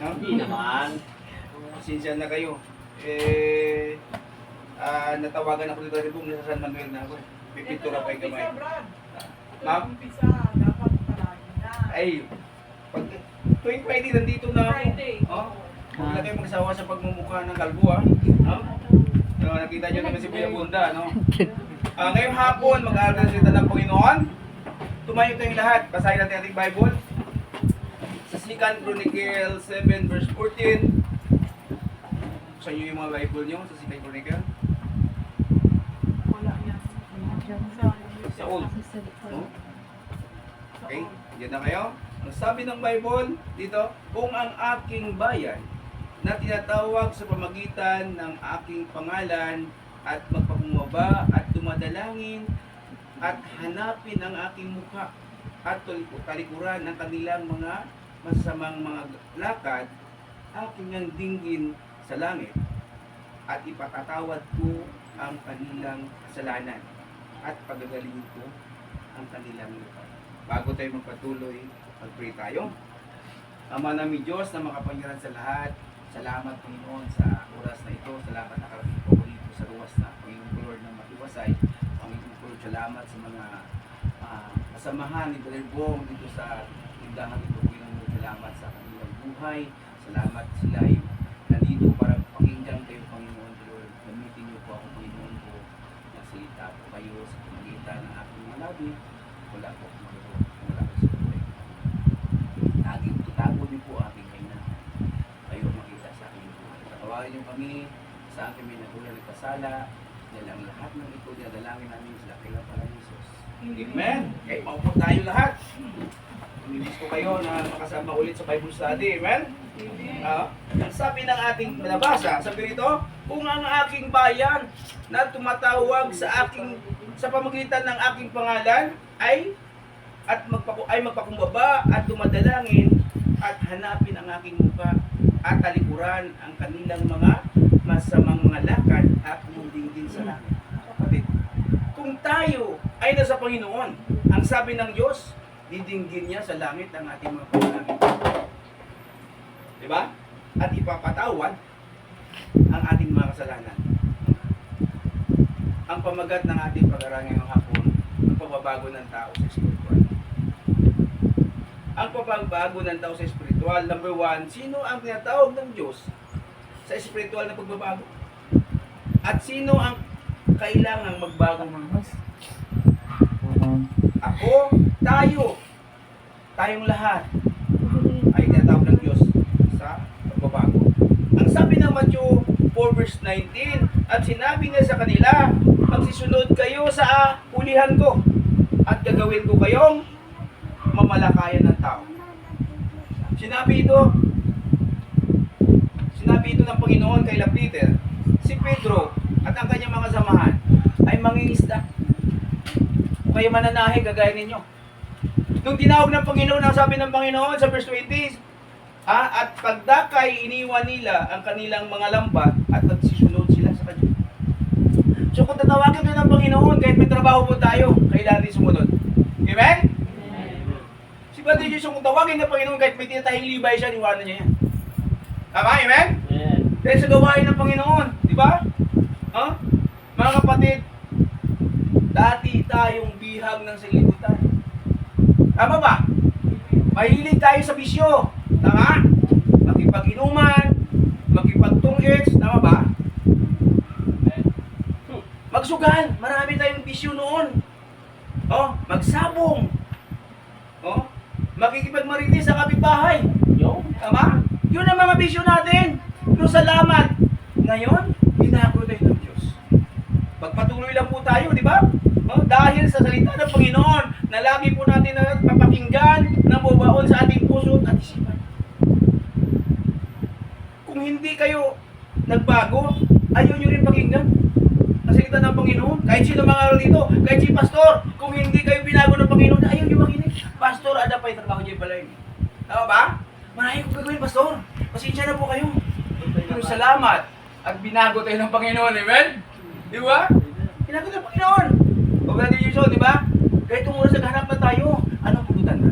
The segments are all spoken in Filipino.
No? Hindi naman. Pasensya na kayo. Natawagan ako dito rin sa San Manuel na ako. Pipitura pa yung kamay. Ma'am? Umpisa, dapat palagi na. Ay, pag tuwing Friday nandito na ako. Friday. Oh, huwag na kayo magsawa sa pagmumukha ng kalbo, ha? No? So, nakita nyo naman si Kuya Bunda, no? Ngayong hapon, mag-aaral sila ng Panginoon. Tumayo tayong lahat. Basahin natin ating Bible. Sa 2 Chronicle 7 verse 14. Sa inyo yung mga Bible nyo sa 2 Chronicle. Wala yan. Sa old. No? Okay, yan na kayo. Ang sabi ng Bible dito, kung ang aking bayan na tinatawag sa pamagitan ng aking pangalan at magpapumaba at dumadalangin at hanapin ang aking mukha at talikuran ng kanilang mga masasamang mga lakad, aking ang dinggin sa langit at ipatatawad ko ang kanilang kasalanan at pagagalingin ko ang kanilang lupa. Bago tayo magpatuloy, mag-pray tayo. Ama namin Diyos na makapangyarihan sa lahat, salamat Panginoon sa oras na ito, salamat nakarating po ko dito sa ruwas na Panginoon Lord na matiwasay. Panginoon Lord, salamat sa mga kasamahan ni Brother Bong dito sa tindahan ito, Panginoon Lord, salamat sa kanilang buhay, salamat sila ay nandito para pakinggan kayo Panginoon Lord. Gamitin niyo po ako Panginoon ko, nasalita po kayo sa pamagitan ng aking mga labi, wala po Panginoon, wala ko sa buhay. Laging tutago niyo po aking kaina. Kayo makita sa aking buhay. Patawarin niyo kami sa aking may nagulang nagkasala, dahil ang lahat ng ito, dinadalangin namin sila kailang pala ni Jesus. Amen! Okay, maupo tayo lahat. Pumibis ko kayo na makasama ulit sa Bible study. Amen? Ang sabi ng ating nabasa, sabi rito, kung ang aking bayan na tumatawag sa pamagitan ng aking pangalan ay magpakumbaba at dumadalangin at hanapin ang aking mukha at talikuran ang kanilang mga masamang mga lakad at dinggin sa langit. Kapatid, kung tayo ay nasa Panginoon, ang sabi ng Diyos, didinggin niya sa langit ang ating mga panalangin. Diba? At ipapatawad ang ating mga kasalanan. Ang pamagat ng ating pag-aaral ngayong hapon, ang pagbabago ng tao sa espiritual. Ang pagbabago ng tao sa espiritual, number 1, sino ang tinatawag ng Diyos sa espiritual na pagbabago? At sino ang kailangang magbago mga mas? Ako, tayong lahat ay tinatawag ng Diyos sa pagbabago. Ang sabi ng Matthew 4 verse 19, at sinabi niya sa kanila, magsisunod kayo sa hulihan ko at gagawin ko kayong mamalakayan ng tao. Sinabi ito ng Panginoon kay Peter, si Pedro at ang kanyang mga samahan ay mangingisda. O kayo mananahe, gagaya ninyo. Nung tinawag ng Panginoon, ang sabi ng Panginoon sa verse 20, at pagdakay, iniwan nila ang kanilang mga lambat at nagsisunod sila sa kanya. So kung tatawagin kayo ng Panginoon, kahit may trabaho po tayo, kailangan din sumunod. Amen? Si Brother Jesus, kung tawagin ng Panginoon, kahit may tinatahing libay siya, iwanan niya yan. Tama? Amen? Dahil sa gawain ng Panginoon, di ba? Mga kapatid, dati tayong bihag ng sanglibutan. Tama ba? Mahilig tayo sa bisyo. Tama? Makipag-inuman, makipag-tungits. Tama ba? Magsugal. Marami tayong bisyo noon. Magsabong. Makikipagmarites sa kapitbahay. Tama? Yun ang mga bisyo natin. Pero salamat. Ngayon, binago tayo ng Diyos. Pagpatuloy lang po tayo, di ba? Dahil sa salita ng Panginoon na lagi po natin na papakinggan na bubaon sa ating puso at isipan. Kung hindi kayo nagbago, ayaw nyo rin pakinggan ang salita ng Panginoon. Kahit sino mga dito, kahit si Pastor, kung hindi kayo binago ng Panginoon, ayaw nyo makinig. Pastor, ada pa yung trabaho dyan pala yun. Tama ba? Marami kong gagawin, Pastor. Pasensya na po kayo. Pero salamat at binago tayo ng Panginoon. Amen? Di ba? Binago tayo ng Panginoon. O Brother Jesus, di ba? Kahit itong oras naghanap na tayo, anong pugutan na?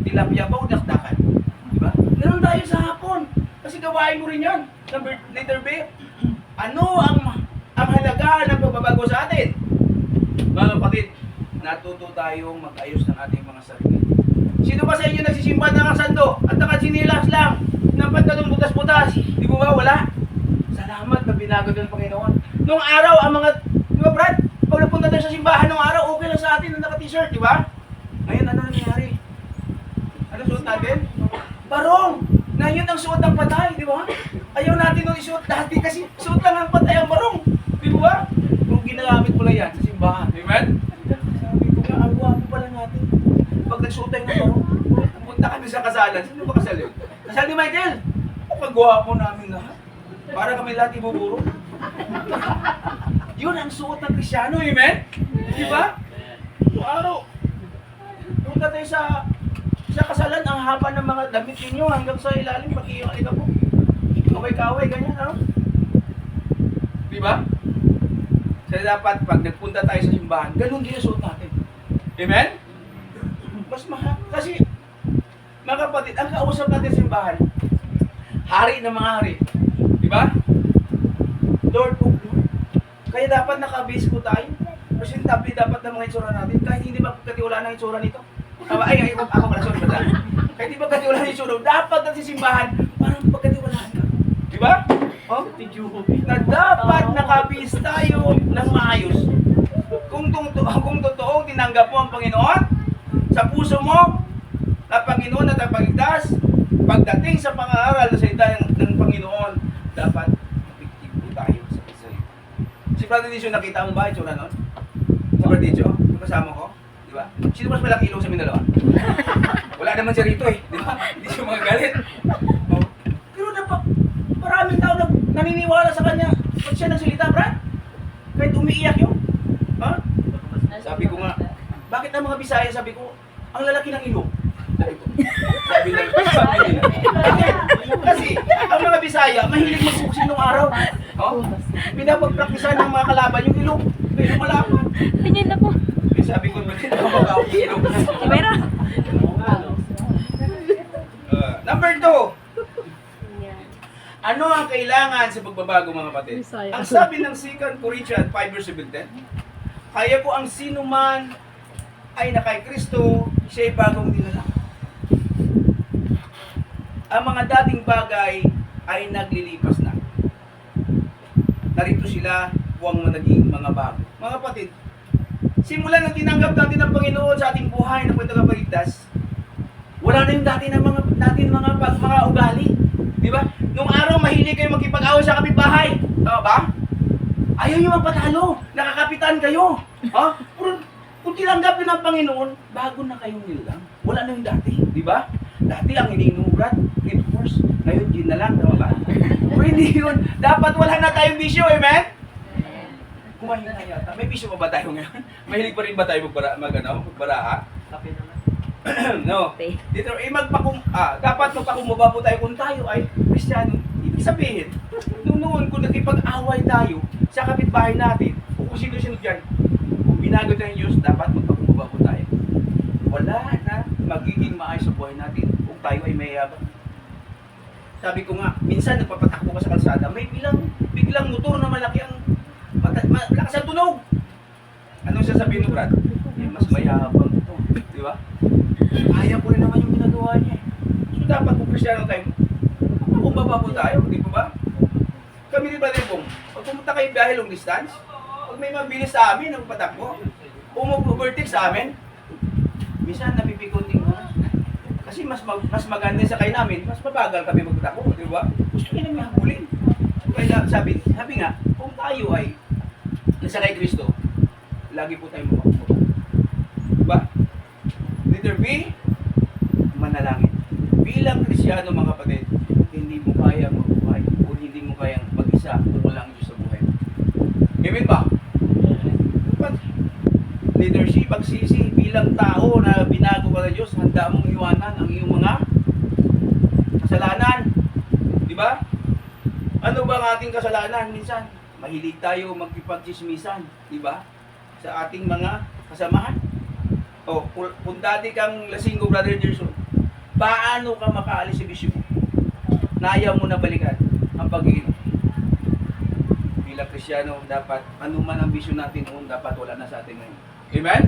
Tilapia ba o dakdakan? Di ba? tayo sa hapon. Kasi gawain mo rin yan. Letter B. Ano ang halaga ng pagbabago sa atin? Mga kapatid, natuto tayong mag-ayos ng ating mga sarili. Sino ba sa inyo nagsisimba ng kasando at nakasinilas lang ng pantalong butas-butas? Di mo ba? Wala. Salamat na binago ng Panginoon. Noong araw, ang mga, di ba Brad? Pag napunta tayo sa simbahan noong araw, okay lang sa atin na naka-t-shirt, di ba? Ngayon, ano nangyari? Ano suot natin? Barong! Na yun ang suot ng patay, di ba? Ayaw natin nung isuot dati kasi suot lang ang patay ang barong. Di ba? Kung ginagamit mo lang yan sa simbahan. Amen? Sabi ko nga, ang gwapo pala natin. Pag nagsuot tayo ng barong, pumunta kami sa kasalan. Sino ba kasal yun? Kasal ni Michael. Ang gwapo namin lahat. Para kami lahat ibuburo. Yun ang suot ng Krisyano, amen? Di ba? Noong araw, punta tayo sa kasalan, ang haba ng mga damit ninyo hanggang sa ilalim, pati yung alika po. Kaway-kaway, ganyan, ano? Di ba? So dapat, pag nagpunta tayo sa simbahan, ganun din yung suot natin. Amen? Mas mahal. Kasi, mga kapatid, ang kausap natin sa simbahan, hari ng mga hari. Di ba? Lord of Lord. Kaya dapat nakabase po tayo. Presentable dapat ng mga itsura natin. Kahit hindi ba katiwalaan ng itsura nito. Ako pala, sorry ba? Kahit hindi ba katiwalaan ng itsura, dapat na sa simbahan, parang pagkatiwalaan ka. Di ba? Oh? Na dapat nakabase tayo ng maayos. Kung totoong tinanggap mo ang Panginoon, sa puso mo, na Panginoon na tagapagligtas, pagdating sa pang-aaral na salita ng Panginoon, dapat effective po tayo sa Israel. Si Brother Dicio, nakita mo ba yung tsura nun? Si Brother Dicio, yung kasama ko, di ba? Sino mas malaki ilong sa amin dalawa? Wala naman siya rito eh, di ba? Hindi siya magagalit. Oh. Pero maraming tao na naniniwala sa kanya pag siya nagsalita, Brad. Kahit umiiyak yun. Ha? Sabi ko nga, bakit ang mga Bisaya, sabi ko, ang lalaki ng ilong? Sabi nila. Kasi ang mga Bisaya, mahilig magsuksin nung araw. Oh? Pinapagpraktisan ng mga kalaban yung ilong. May ilong malaman. Ganyan na po. Sabi ko, bakit ako mag-auki ilong? Pero, Number 2. Ano ang kailangan sa pagbabago, mga kapatid? Bisaya. Ang sabi ng 2 Corinthians 5:17, kaya po ang sino man ay na kay Kristo, siya'y bagong nilalang. Ang mga dating bagay ay naglilipas na. Narito sila, huwag naging mga bago. Mga kapatid, simula nang tinanggap natin ang Panginoon sa ating buhay na pwede kapagligtas, wala na yung dati na mga ugali. Di ba? Nung araw, mahilig kayo magkipag-away sa kapitbahay. Tama ba? Ayaw nyo magpatalo. Nakakapitan kayo. Ha? Kung tinanggap nyo ng Panginoon, bago na kayong nilang. Wala na yung dati. Di ba? Dati ang iniinubrad, hit horse. Ngayon, gin na lang. Tama ba? O hindi yun. Dapat wala na tayong bisyo. Amen? Kumahin na yata. May bisyo pa ba tayo ngayon? Mahilig pa rin ba tayo magbara? No. Dito dapat magpakumaba po tayo kung tayo ay Kristiyano. Ibig sabihin, noon kung nakipag-away tayo sa kapitbahay natin, o kung sino-sino diyan, kung binago tayo ng Diyos, dapat magpakumaba po tayo. Wala na magiging maayos sa buhay natin kung tayo ay mayabang. Sabi ko nga, minsan nagpapatakbo ka sa kalsada, may biglang motor na malaki ang malakas ang tunog. Anong sasabihin mo, Brad? Mas mayabang ito. Di ba? Kaya ko rin naman yung ginagawa niya. So dapat kung Kristiyano tayo, kung baba po tayo, di ba ba? Kami ni Brother Bong, pag pumunta kayo biyahe long distance, pag may mabilis sa amin, nagpatakbo, kung mag-overtake sa amin, minsan napipikoting mo. Kasi mas maganda sa kayo namin, mas mabagal kami magpatakbo, di ba? Gusto niya namin habulin. Kaya sabi nga, kung tayo ay nasa kay Kristo, lagi po tayo mapakupo. Diba? Letter B, manalangin. Bilang Kristiyano, mga kapatid, hindi mo kayang mabuhay o hindi mo kayang mag-isa kung wala ang Diyos sa buhay. Amen ba? But, letter C, pagsisi, bilang tao na binago ka ng Diyos, handa mong iwanan ang iyong mga kasalanan. Diba? Ano ba ang ating kasalanan? Minsan, mahilig tayo magkipagchismisan. Diba? Sa ating mga kasamahan. O, kung dati kang lasinggo, Brother Gerson, paano ka makaalis sa bisyo mo? na ayaw mo na balikan ang pag-iinom. Bilang Kristiyano, dapat anuman ang bisyon natin noon, dapat wala na sa atin ngayon. Amen?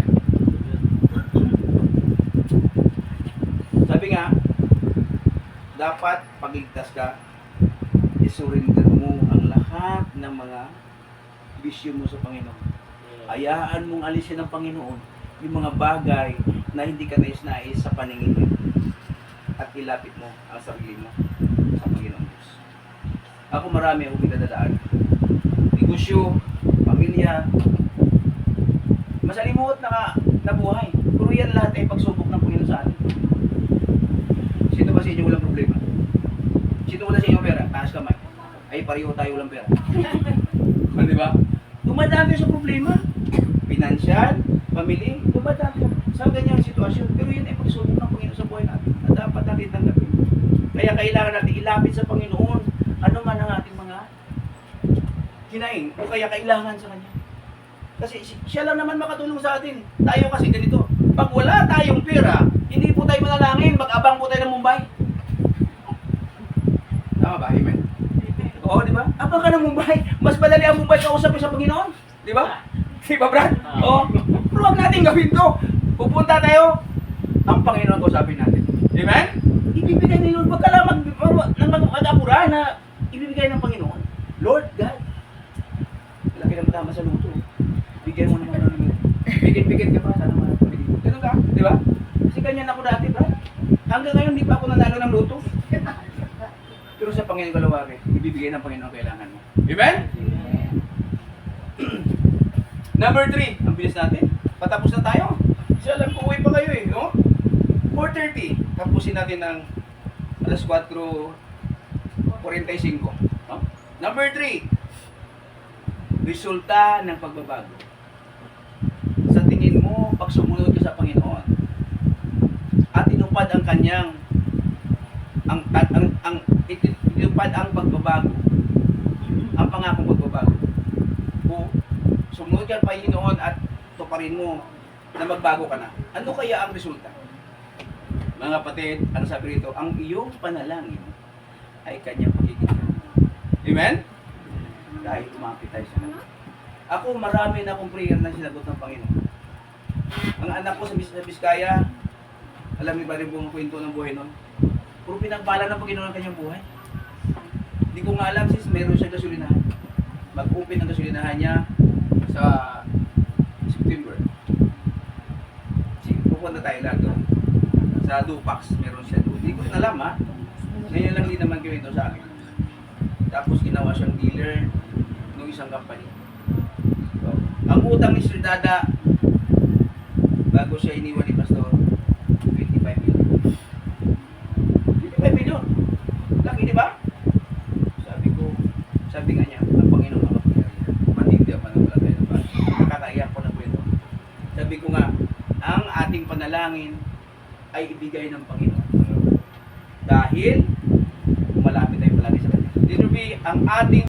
Sabi nga, dapat pagligtas ka, isurrender mo ang lahat ng mga bisyo mo sa Panginoon. Hayaan mong alisin ng Panginoon yung mga bagay na hindi ka nais-nais sa paningin mo at ilapit mo ang sarili mo sa Panginoon Diyos. Ako marami akong pinadadaan. Negosyo, pamilya, masalimuot na buhay. Pero yan lahat ay pagsubok ng Panginoon sa atin. Sino ba sa inyo walang problema? Sino wala sa inyo pera? Taas kamay. Ay, pareho tayo walang pera. Di ba? Dumadami sa problema. Financial, family, dumadami sa ganyang sitwasyon. Pero yun ay pagsubok ng Panginoon sa buhay natin na dapat natin tanggapin. Kaya kailangan natin ilapit sa Panginoon ano man ang ating mga hinaing o kaya kailangan sa Kanya. Kasi siya lang naman makatulong sa atin. Tayo kasi ganito. Pag wala tayong pera, hindi po tayo manalangin, mag-abang po tayo ng Mumbai. Tama ba? Amen? Oo, di ba? Abang ka ng Mumbai. Mas madali ang Mumbai kausapin sa Panginoon. Di ba? Di ba, Brad? Oo. Pero huwag natin gawin to. Pupunta tayo, ang Panginoon kausapin natin. Amen? Ibibigay ni Lord. Huwag ka lang mag-apura na ibibigay ng Panginoon. Lord God, laki ng tama sa luto. Bigyan mo naman ng bigit-bigit ka pa, sana naman. Ganun ka, di ba? Kasi ganyan ako dati, Brad. Hanggang ngayon, di pa ako nanalo ng luto. Pero sa Panginoon kalawari, ibibigay ng Panginoon ang kailangan mo. Amen? Number 3, ang bilis natin. Patapos na tayo. Kasi alam ko, uwi pa kayo eh, no? 4:30, tapusin natin ng alas 4:45. No? Number 3, resulta ng pagbabago. Sa tingin mo, pag sumunod ka sa Panginoon at inupad ang kanyang inupad ang pagbabago, ang pangakong pagbabago, o sumunod ka sa Panginoon at tuparin mo na magbago ka na, ano kaya ang resulta? Mga kapatid, ano sabi rito? Ang iyong panalangin ay kanyang pagkikita. Amen? Dahil umapit tayo sa Kanya. Ako, marami na akong prayer na sinagot ng Panginoon. Ang anak ko sa Biskaya, alam niyo ba rin buong kwento ng buhay nun? Puro pinagpala ng Panginoon ang kanyang buhay. Hindi ko nga alam sis, meron siya gasolinahan. Mag-open ang gasolinahan niya sa September. Pupunta tayo lang doon. Sa Dupax, meron siya doon. Hindi ko rin alam ha. Ngayon lang din naman gawin ito sa akin. Tapos ginawa siyang dealer ng isang company. So, ang utang ni Sir Dada, bago siya iniwan ni Pastor, 25 million. 25 million? Laki, di ba? Sabi nga niya, ang Panginoon ang makapangyarihan. Matindi ang pananampalataya ng Panginoon. Nakakaiyak ko na po ito. Sabi ko nga, ang ating panalangin ay ibigay ng Panginoon. Dahil, malapit tayo palagi sa Kanya. Dito ang ating